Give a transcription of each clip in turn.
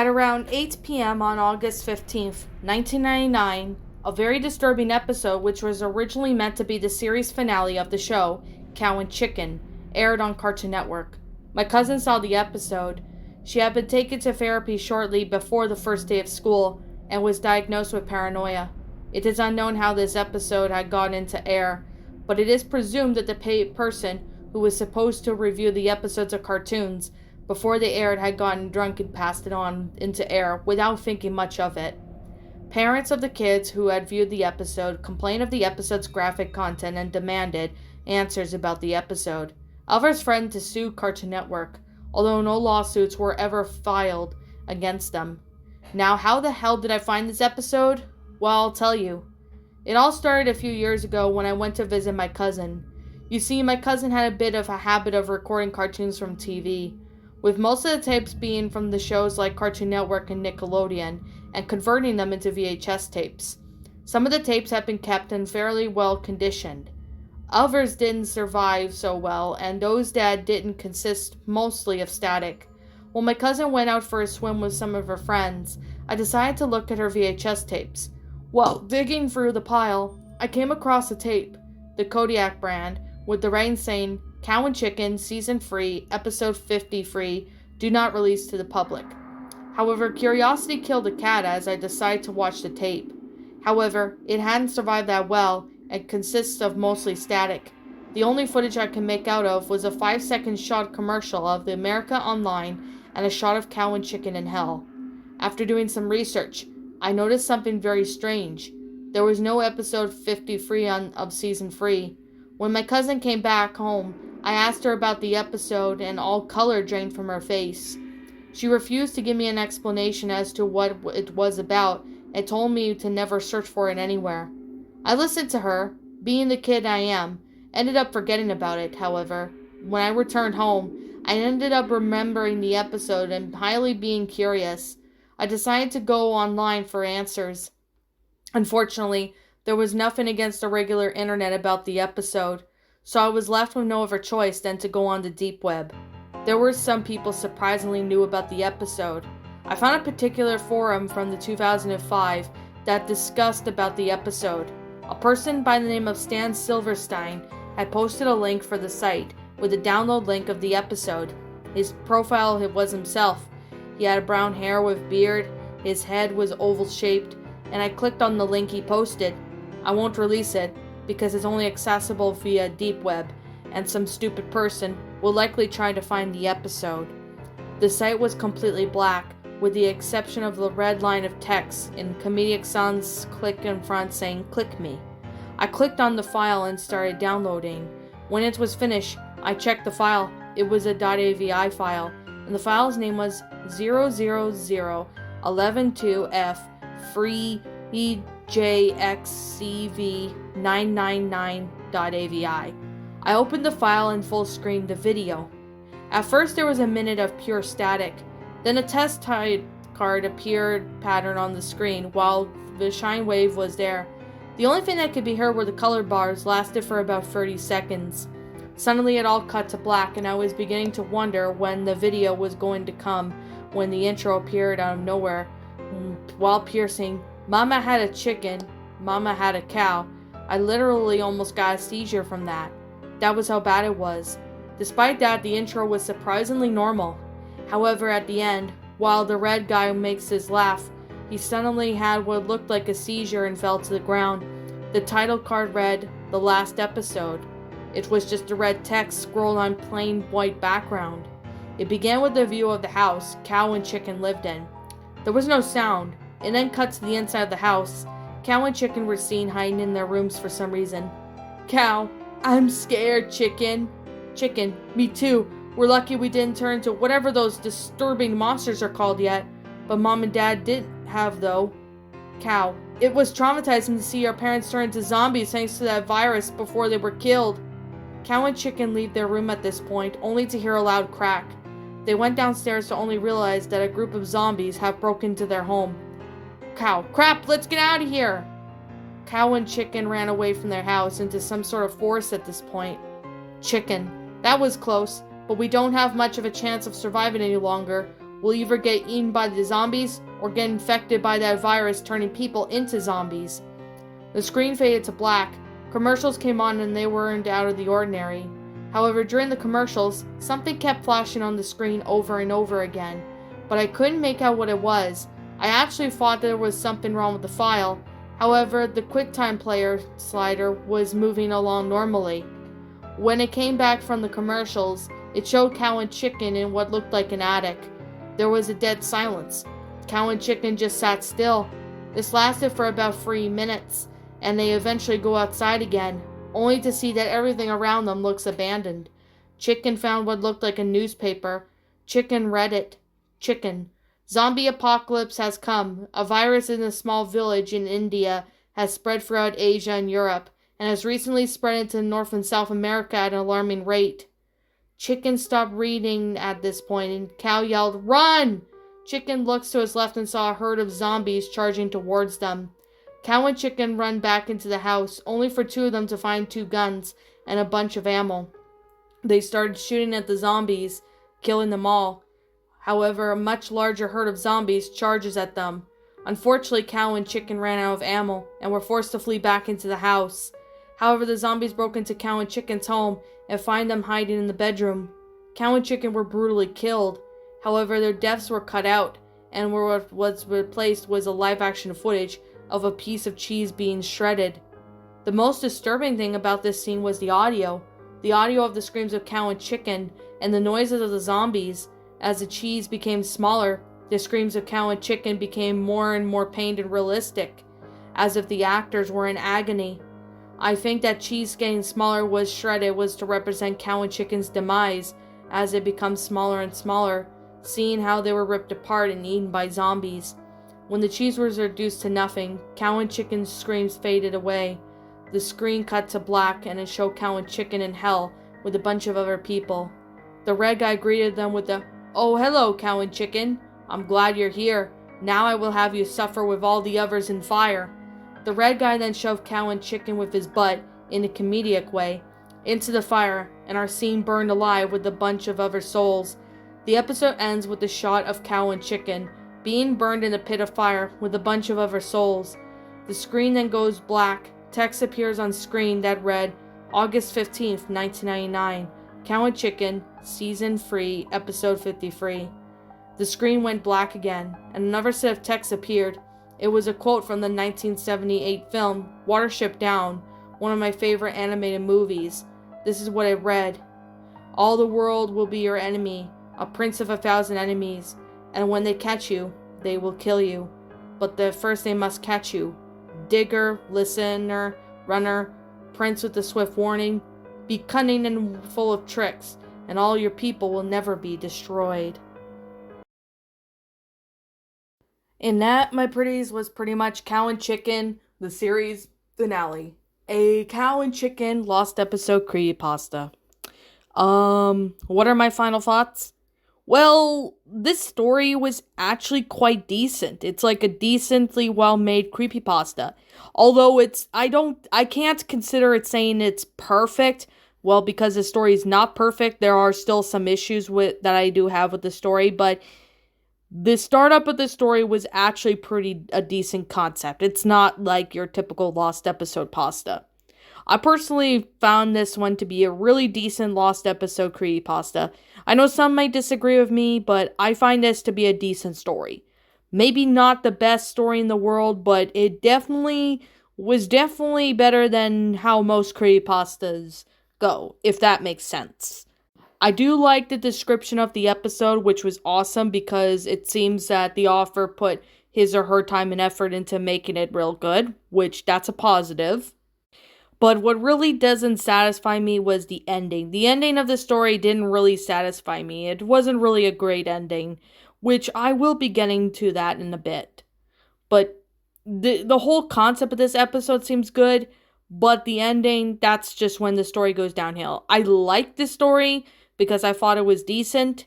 At around 8 p.m. on August 15th, 1999, a very disturbing episode, which was originally meant to be the series finale of the show, Cow and Chicken, aired on Cartoon Network. My cousin saw the episode. She had been taken to therapy shortly before the first day of school and was diagnosed with paranoia. It is unknown how this episode had gone into air, but it is presumed that the person who was supposed to review the episodes of cartoons before they aired had gotten drunk and passed it on into air without thinking much of it. Parents of the kids who had viewed the episode complained of the episode's graphic content and demanded answers about the episode. Oliver's threatened to sue Cartoon Network, although no lawsuits were ever filed against them. Now, how the hell did I find this episode? Well, I'll tell you. It all started a few years ago when I went to visit my cousin. You see, my cousin had a bit of a habit of recording cartoons from TV, with most of the tapes being from the shows like Cartoon Network and Nickelodeon, and converting them into VHS tapes. Some of the tapes have been kept and fairly well conditioned. Others didn't survive so well, and those that didn't consist mostly of static. When my cousin went out for a swim with some of her friends, I decided to look at her VHS tapes. Well, digging through the pile, I came across a tape, the CO.AG brand, with the writing saying, Cow and Chicken, Season 3, Episode 53, do not release to the public. However, curiosity killed the cat as I decided to watch the tape. However, it hadn't survived that well and consists of mostly static. The only footage I could make out of was a 5-second shot commercial of the America Online and a shot of Cow and Chicken in Hell. After doing some research, I noticed something very strange. There was no episode 53 of Season 3. When my cousin came back home, I asked her about the episode and all color drained from her face. She refused to give me an explanation as to what it was about and told me to never search for it anywhere. I listened to her, being the kid I am, ended up forgetting about it, however. When I returned home, I ended up remembering the episode and highly being curious. I decided to go online for answers. Unfortunately, there was nothing against the regular internet about the episode, so I was left with no other choice than to go on the deep web. There were some people surprisingly knew about the episode. I found a particular forum from the 2005 that discussed about the episode. A person by the name of Stan Silverstein had posted a link for the site with a download link of the episode. His profile was himself. He had brown hair with beard, his head was oval shaped, and I clicked on the link he posted. I won't release it because it's only accessible via deep web, and some stupid person will likely try to find the episode. The site was completely black, with the exception of the red line of text in comedic sans click in front saying, "Click me." I clicked on the file and started downloading. When it was finished, I checked the file. It was a .avi file, and the file's name was 00011.2f free EJXCV999.avi. I opened the file and full screened the video. At first there was a minute of pure static. Then a test card appeared pattern on the screen while the shine wave was there. The only thing that could be heard were the color bars, lasted for about 30 seconds. Suddenly it all cut to black and I was beginning to wonder when the video was going to come when the intro appeared out of nowhere. While piercing, Mama had a chicken, Mama had a cow. I literally almost got a seizure from that. That was how bad it was. Despite that, the intro was surprisingly normal. However, at the end, while the red guy makes his laugh, he suddenly had what looked like a seizure and fell to the ground. The title card read, "The Last Episode." It was just a red text scrolled on plain white background. It began with a view of the house Cow and Chicken lived in. There was no sound. It then cut to the inside of the house. Cow and Chicken were seen hiding in their rooms for some reason. Cow: "I'm scared, Chicken." Chicken: "Me too. We're lucky we didn't turn into whatever those disturbing monsters are called yet. But Mom and Dad didn't have, though." Cow: "It was traumatizing to see our parents turn into zombies thanks to that virus before they were killed." Cow and Chicken leave their room at this point, only to hear a loud crack. They went downstairs to only realize that a group of zombies have broken into their home. Cow: "Crap, let's get out of here!" Cow and Chicken ran away from their house into some sort of forest at this point. Chicken: "That was close, but we don't have much of a chance of surviving any longer. will either get eaten by the zombies or get infected by that virus, turning people into zombies. The screen faded to black. Commercials came on and they weren't out of the ordinary. However, during the commercials, something kept flashing on the screen over and over again, but I couldn't make out what it was. I actually thought there was something wrong with the file. However, the QuickTime player slider was moving along normally. When it came back from the commercials, it showed Cow and Chicken in what looked like an attic. There was a dead silence. Cow and Chicken just sat still. This lasted for about 3 minutes, and they eventually go outside again, only to see that everything around them looks abandoned. Chicken found what looked like a newspaper. Chicken read it. Chicken. Zombie apocalypse has come. A virus in a small village in India has spread throughout Asia and Europe, and has recently spread into North and South America at an alarming rate. Chicken stopped reading at this point, and Cow yelled, "Run!" Chicken looks to his left and saw a herd of zombies charging towards them. Cow and Chicken run back into the house, only for two of them to find 2 guns and a bunch of ammo. They started shooting at the zombies, killing them all. However, a much larger herd of zombies charges at them. Unfortunately, Cow and Chicken ran out of ammo and were forced to flee back into the house. However, the zombies broke into Cow and Chicken's home and find them hiding in the bedroom. Cow and Chicken were brutally killed. However, their deaths were cut out, and what was replaced was a live-action footage of a piece of cheese being shredded. The most disturbing thing about this scene was the audio. The audio of the screams of Cow and Chicken and the noises of the zombies. As the cheese became smaller, the screams of Cow and Chicken became more and more pained and realistic, as if the actors were in agony. I think that cheese getting smaller was shredded was to represent Cow and Chicken's demise as it becomes smaller and smaller, seeing how they were ripped apart and eaten by zombies. When the cheese was reduced to nothing, Cow and Chicken's screams faded away. The screen cut to black and it showed Cow and Chicken in hell with a bunch of other people. The red guy greeted them with a, "Oh, hello, Cow and Chicken. I'm glad you're here. Now I will have you suffer with all the others in fire." The red guy then shoved Cow and Chicken with his butt, in a comedic way, into the fire, and are seen burned alive with a bunch of other souls. The episode ends with a shot of Cow and Chicken being burned in a pit of fire with a bunch of other souls. The screen then goes black. Text appears on screen that read, August 15th, 1999, Cow and Chicken, Season 3, Episode 53. The screen went black again, and another set of text appeared. It was a quote from the 1978 film, Watership Down, one of my favorite animated movies. This is what it read. "All the world will be your enemy, a prince of 1,000 enemies, and when they catch you, they will kill you. But first they must catch you. Digger, listener, runner, prince with the swift warning, be cunning and full of tricks, and all your people will never be destroyed." And that, my pretties, was pretty much Cow and Chicken, the series finale. A Cow and Chicken lost episode creepypasta. What are my final thoughts? Well, this story was actually quite decent. It's like a decently well-made creepypasta. Although I can't consider it saying it's perfect. Well, because the story is not perfect, there are still some issues that I do have with the story, but the startup of the story was actually a decent concept. It's not like your typical lost episode pasta. I personally found this one to be a really decent lost episode creepypasta. I know some might disagree with me, but I find this to be a decent story. Maybe not the best story in the world, but it was definitely better than how most creepypastas go, if that makes sense. I do like the description of the episode, which was awesome because it seems that the author put his or her time and effort into making it real good, which that's a positive. But what really doesn't satisfy me was the ending. The ending of the story didn't really satisfy me. It wasn't really a great ending, which I will be getting to that in a bit. But the whole concept of this episode seems good, but the ending, that's just when the story goes downhill. I liked the story because I thought it was decent,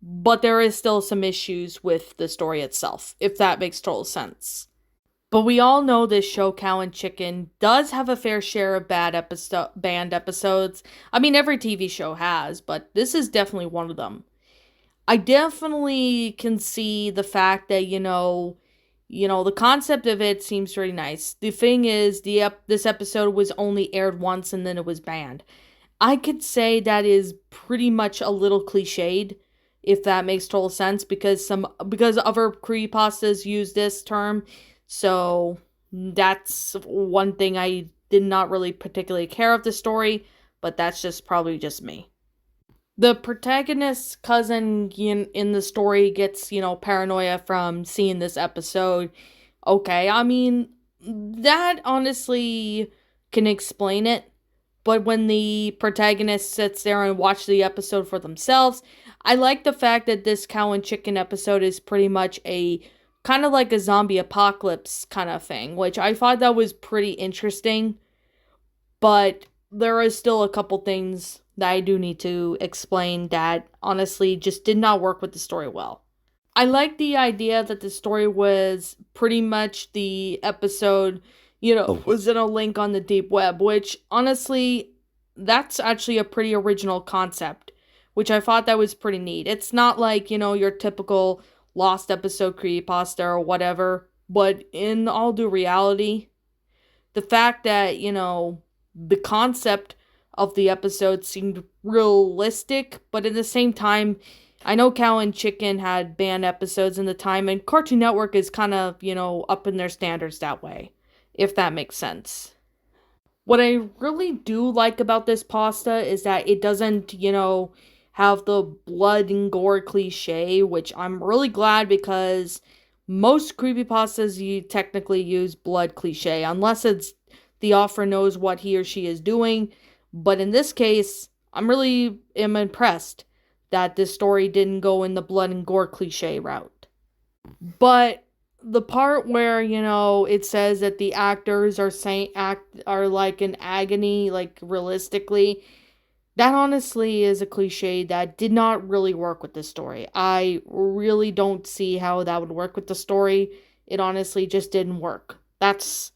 but there is still some issues with the story itself, if that makes total sense. But we all know this show, Cow and Chicken, does have a fair share of banned episodes. I mean, every TV show has, but this is definitely one of them. I definitely can see the fact that, the concept of it seems very nice. The thing is, this episode was only aired once and then it was banned. I could say that is pretty much a little cliched, if that makes total sense, because other creepypastas use this term. So that's one thing I did not really particularly care of the story, but that's just probably just me. The protagonist's cousin in the story gets, paranoia from seeing this episode. Okay, I mean, that honestly can explain it. But when the protagonist sits there and watch the episode for themselves, I like the fact that this cow and chicken episode is pretty much a kind of like a zombie apocalypse kind of thing, which I thought that was pretty interesting. But there is still a couple things that I do need to explain that honestly just did not work with the story well. I like the idea that the story was pretty much the episode, was in a link on the deep web, which honestly, that's actually a pretty original concept, which I thought that was pretty neat. It's not like, your typical lost episode creepypasta or whatever, but in all due reality, the fact that, the concept of the episode seemed realistic, but at the same time, I know Cow and Chicken had banned episodes in the time, and Cartoon Network is kind of, up in their standards that way, if that makes sense. What I really do like about this pasta is that it doesn't, have the blood and gore cliche, which I'm really glad because most creepypastas you technically use blood cliche, unless it's the author knows what he or she is doing. But in this case, am impressed that this story didn't go in the blood and gore cliche route. But the part where, it says that the actors are like in agony, like realistically, that honestly is a cliche that did not really work with the story. I really don't see how that would work with the story. It honestly just didn't work. That's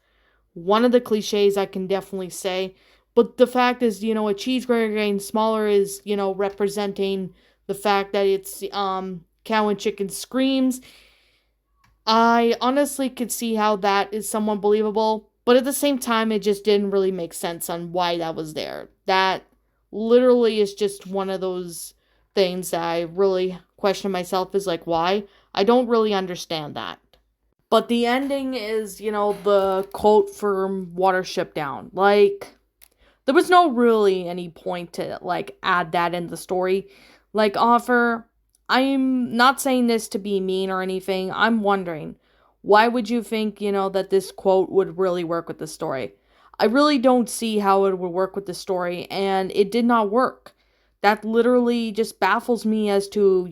one of the cliches I can definitely say. But the fact is, a cheeseburger getting smaller is, representing the fact that it's cow and chicken screams. I honestly could see how that is somewhat believable, but at the same time, it just didn't really make sense on why that was there. That literally is just one of those things that I really question myself is like, why? I don't really understand that. But the ending is, the quote from Watership Down. Like, there was no really any point to, like, add that in the story. Like, offer, I'm not saying this to be mean or anything. I'm wondering, why would you think, that this quote would really work with the story? I really don't see how it would work with the story, and it did not work. That literally just baffles me as to,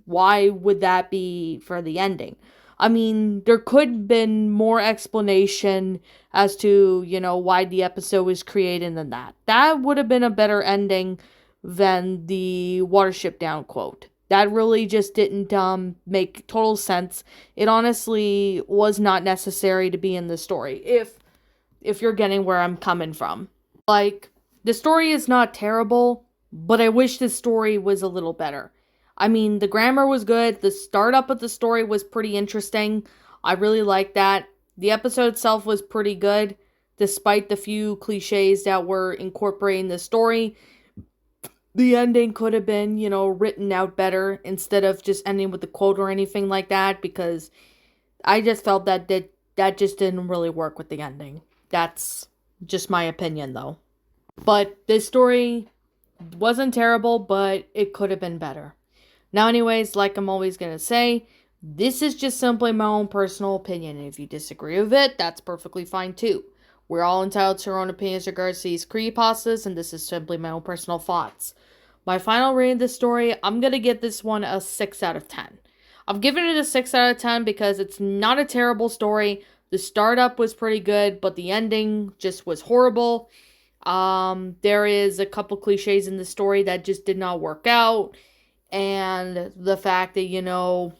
why would that be for the ending? I mean, there could have been more explanation as to, why the episode was created than that. That would have been a better ending than the Watership Down quote. That really just didn't make total sense. It honestly was not necessary to be in the story, if you're getting where I'm coming from. Like, the story is not terrible, but I wish the story was a little better. I mean, the grammar was good. The startup of the story was pretty interesting. I really liked that. The episode itself was pretty good, despite the few cliches that were incorporating the story. The ending could have been, written out better instead of just ending with a quote or anything like that, because I just felt that just didn't really work with the ending. That's just my opinion, though. But this story wasn't terrible, but it could have been better. Now, anyways, like I'm always going to say, this is just simply my own personal opinion. And if you disagree with it, that's perfectly fine too. We're all entitled to our own opinions regarding these creepypastas, and this is simply my own personal thoughts. My final rating of this story, I'm going to give this one a 6 out of 10. I'm giving it a 6 out of 10 because it's not a terrible story. The startup was pretty good, but the ending just was horrible. There is a couple cliches in the story that just did not work out. And the fact that,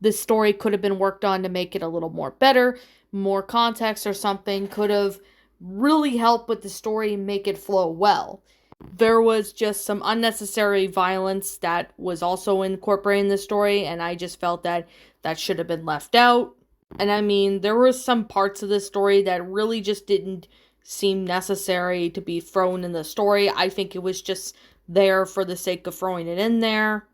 this story could have been worked on to make it a little more better, more context or something could have really helped with the story and make it flow well. There was just some unnecessary violence that was also incorporated in the story, and I just felt that that should have been left out. And I mean, there were some parts of the story that really just didn't seem necessary to be thrown in the story. I think it was just there for the sake of throwing it in there.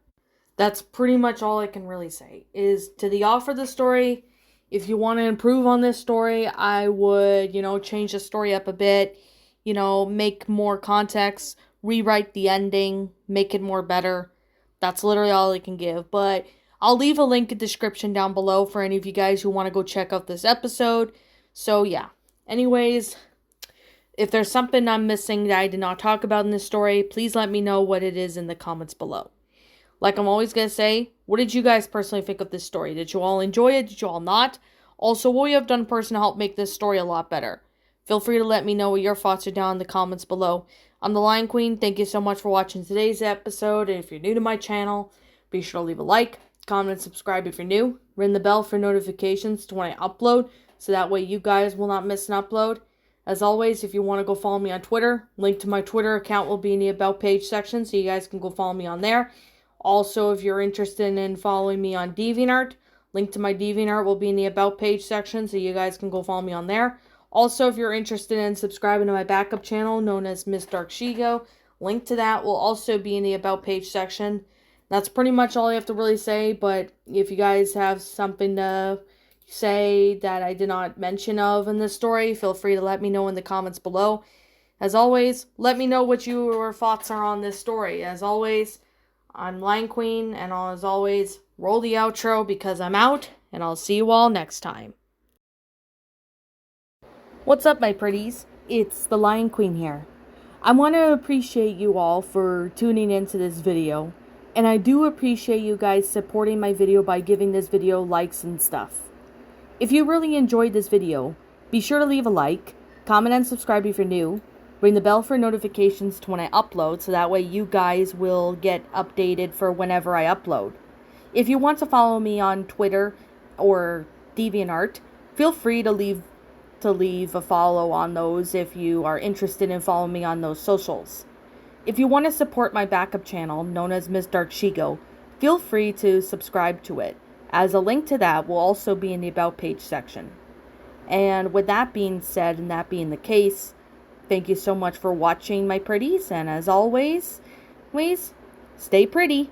That's pretty much all I can really say. Is to the author of the story, if you want to improve on this story, I would, change the story up a bit, make more context, rewrite the ending, make it more better. That's literally all I can give. But I'll leave a link in the description down below for any of you guys who want to go check out this episode. So yeah. Anyways, if there's something I'm missing that I did not talk about in this story, please let me know what it is in the comments below. Like I'm always going to say, what did you guys personally think of this story? Did you all enjoy it? Did you all not? Also, what you have done personally to help make this story a lot better? Feel free to let me know what your thoughts are down in the comments below. I'm the Lion Queen. Thank you so much for watching today's episode. And if you're new to my channel, be sure to leave a like, comment, and subscribe if you're new. Ring the bell for notifications to when I upload, so that way you guys will not miss an upload. As always, if you want to go follow me on Twitter, link to my Twitter account will be in the About page section, so you guys can go follow me on there. Also, if you're interested in following me on DeviantArt, link to my DeviantArt will be in the About page section, so you guys can go follow me on there. Also, if you're interested in subscribing to my backup channel known as Miss Dark Shigo, link to that will also be in the About page section. That's pretty much all I have to really say, but if you guys have something to say that I did not mention of in this story, feel free to let me know in the comments below. As always, let me know what your thoughts are on this story. As always, I'm Lion Queen, and as always, roll the outro because I'm out, and I'll see you all next time. What's up, my pretties? It's the Lion Queen here. I want to appreciate you all for tuning into this video, and I do appreciate you guys supporting my video by giving this video likes and stuff. If you really enjoyed this video, be sure to leave a like, comment and subscribe if you're new, ring the bell for notifications to when I upload, so that way you guys will get updated for whenever I upload. If you want to follow me on Twitter or DeviantArt, feel free to leave a follow on those if you are interested in following me on those socials. If you want to support my backup channel, known as Miss Dark Shigo, feel free to subscribe to it, as a link to that will also be in the About page section. And with that being said, and that being the case, thank you so much for watching, my pretties, and as always, stay pretty.